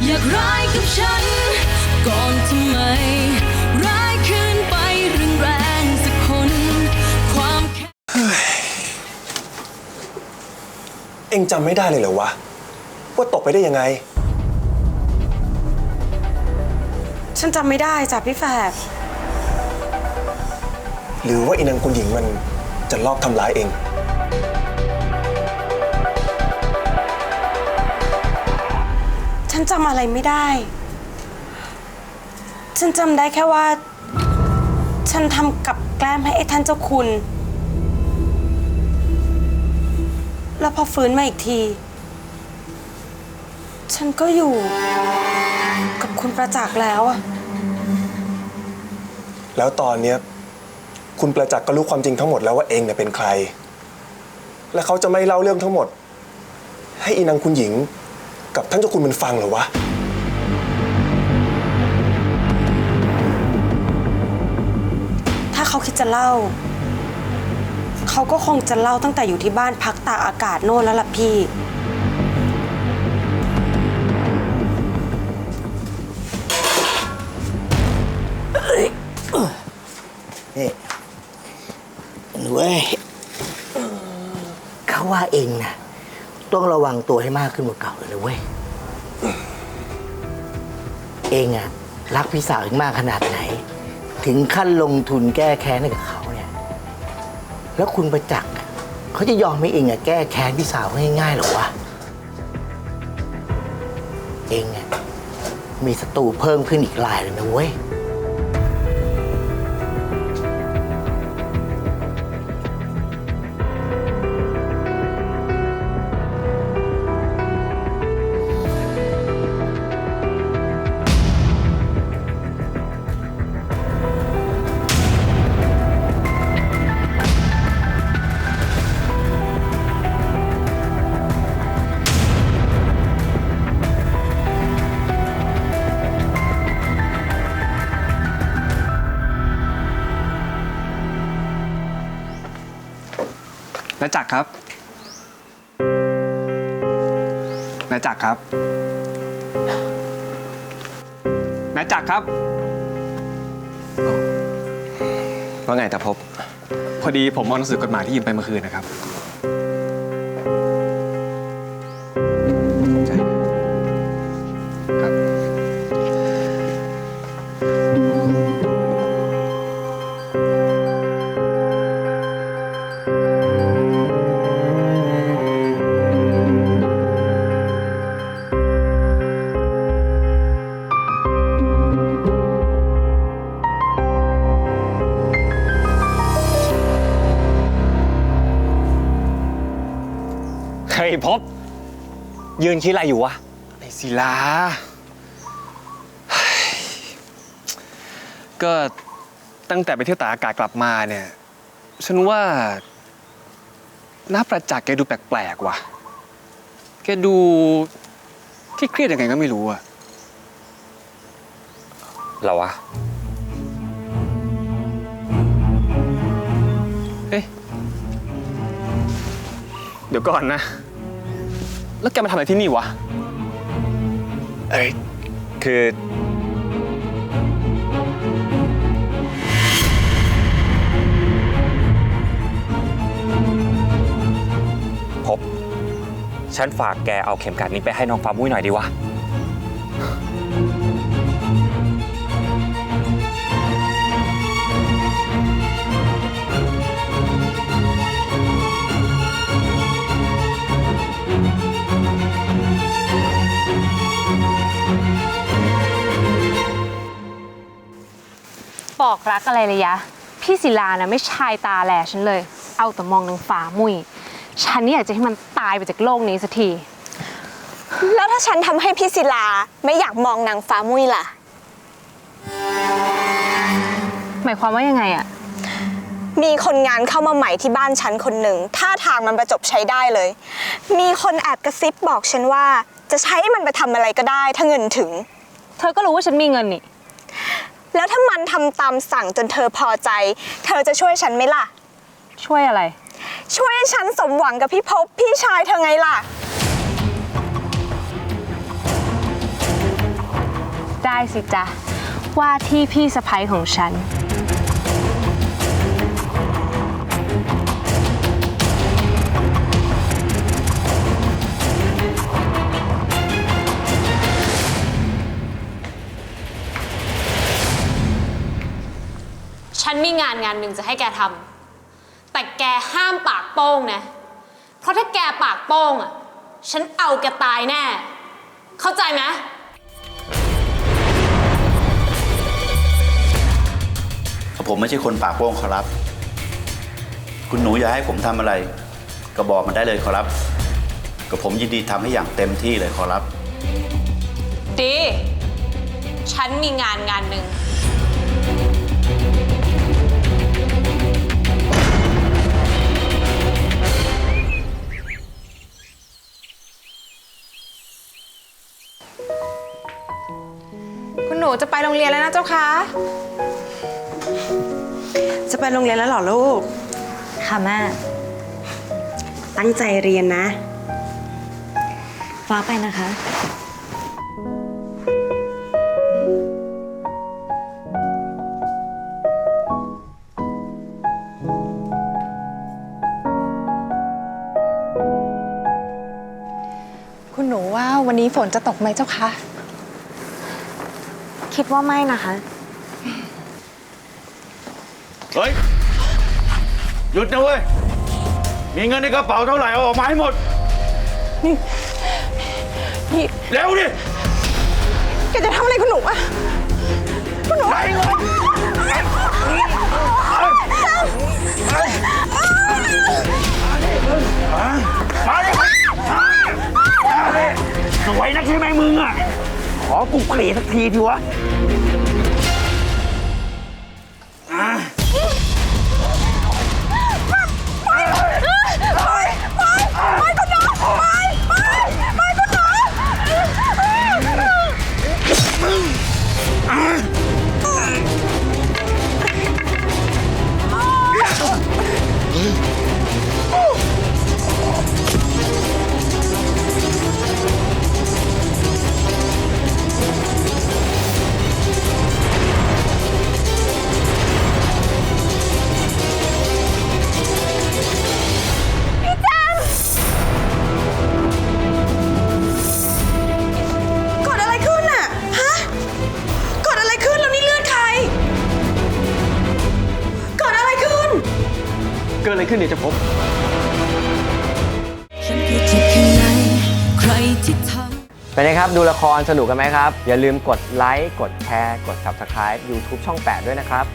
อยากร้ายกับฉันก่อนทำไมร้ายขึ้นไปแรงสักคนความแค้นเอ็งจำไม่ได้เลยเหรอวะว่าตกไปได้ยังไงฉันจำไม่ได้จ้ะพี่แฝดหรือว่าอีนางคุณหญิงมันจะลอบทำร้ายเองฉันจำอะไรไม่ได้ ฉันจำได้แค่ว่า ฉันทำกับแกล้มให้ไอ้ท่านเจ้าคุณ แล้วพอฟื้นมาอีกที ฉันก็อยู่กับคุณประจักษ์แล้วอะแล้วตอนเนี้ยคุณประจักษ์ก็รู้ความจริงทั้งหมดแล้วว่าเองเนี่ยเป็นใครและเขาจะไม่เล่าเรื่องทั้งหมดให้อีนางคุณหญิงกับท่านเจ้าคุณมันฟังเหรอวะถ้าเขาคิดจะเล่า เขาก็คงจะเล่าตั้งแต่อยู่ที่บ้านพักตากอากาศโน่นแล้วล่ะพี่นี่หนูเอ้ยเขาว่าเองนะต้องระวังตัวให้มากขึ้นกว่าเก่าเลยนะเว้ยเองอะรักพี่สาวเองมากขนาดไหนถึงขั้นลงทุนแก้แค้นให้กับเขาเนี่ยแล้วคุณประจักษ์เขาจะยอมให้เองอะแก้แค้นพี่สาวง่ายๆหรอวะเองอะมีศัตรูเพิ่มขึ้นอีกรายเลยนะเว้ยณจักรครับณจักรครับณจักรครับว่าไงตาพบพอดีผมเอาหนังสือกฎหมายที่ยืมไปเมื่อคืนนะครับใช่ครับ เฮ้ยพบยืนคิดอะไรอยู่วะไอ้ศิลาเฮ้ยก็ตั้งแต่ไปเที่ยวตากอากาศกลับมาเนี่ยฉันว่าน้าประจักษ์แกดูแปลกๆว่ะแกดูเครียดๆยังไงก็ไม่รู้อะเหรอวะเอ๊ะเดี๋ยวก่อนนะแล้วแกมาทำอะไรที่นี่วะคือพบฉันฝากแกเอาเข็มกลัดนี้ไปให้น้องฟ้ามุ้ยหน่อยดีวะบอกรักอะไรเลยยะพี่ศิลานะไม่ชายตาแหลฉันเลยเอาแต่มองนางฟ้ามุยฉันนี่อยากจะให้มันตายไปจากโลกนี้สักทีแล้วถ้าฉันทำให้พี่ศิลาไม่อยากมองนางฟ้ามุ้ยล่ะหมายความว่ายังไงอะมีคนงานเข้ามาใหม่ที่บ้านฉันคนหนึ่งท่าทางมันประจบใช้ได้เลยมีคนแอบกระซิบบอกฉันว่าจะใช้มันไปทำอะไรก็ได้ถ้าเงินถึงเธอก็รู้ว่าฉันมีเงินนี่แล้วถ้ามันทำตามสั่งจนเธอพอใจ เธอจะช่วยฉันไหมล่ะช่วยอะไรช่วยให้ฉันสมหวังกับพี่ภพพี่ชายเธอไงล่ะ ได้สิจ๊ะ ว่าที่พี่สะใภ้ของฉัน ฉันมีงานหนึ่งจะให้แกทำ แต่แกห้ามปากโป้งนะ เพราะถ้าแกปากโป้งอ่ะ ฉันเอาแกตายแน่ เข้าใจไหม ผมไม่ใช่คนปากโป้งขอรับ คุณหนูอยากให้ผมทำอะไร ก็บอกมันได้เลยขอรับก็ผมยินดีทำให้อย่างเต็มที่เลยขอรับ ดี ฉันมีงานหนึ่ง คุณหนูจะไปโรงเรียนแล้วนะเจ้าคะจะไปโรงเรียนแล้วเหรอลูก ค่ะแม่ ตั้งใจเรียนนะ ฟ้าไปนะคะ คุณหนูว่าวันนี้ฝนจะตกไหมเจ้าคะ คิดว่าไม่นะคะ เฮ้ย หยุดนะเว้ย มีเงินในกระเป๋าเท่าไหร่เอาออกมาให้หมด นี่ เร็วดิ แกจะทำอะไรคุณหนูอะคุณหนู ไหนเงินมาดิสวยนักใช่ไหมมึงอ่ะ ขอกูเกลียดสักทีทีวะ เกิดอะไรขึ้นอะฮะเกิดอะไรขึ้นแล้วนี่เลือดใคร เกิดอะไรขึ้น เกิดอะไรขึ้นเนี่ยจะพบ ฉันคือเจ็บข้างในใครที่ทำ เป็นไงครับ ดูละครสนุกกันไหมครับ อย่าลืมกดไลค์ กดแชร์ กด Subscribe YouTube ช่อง 8 ด้วยนะครับ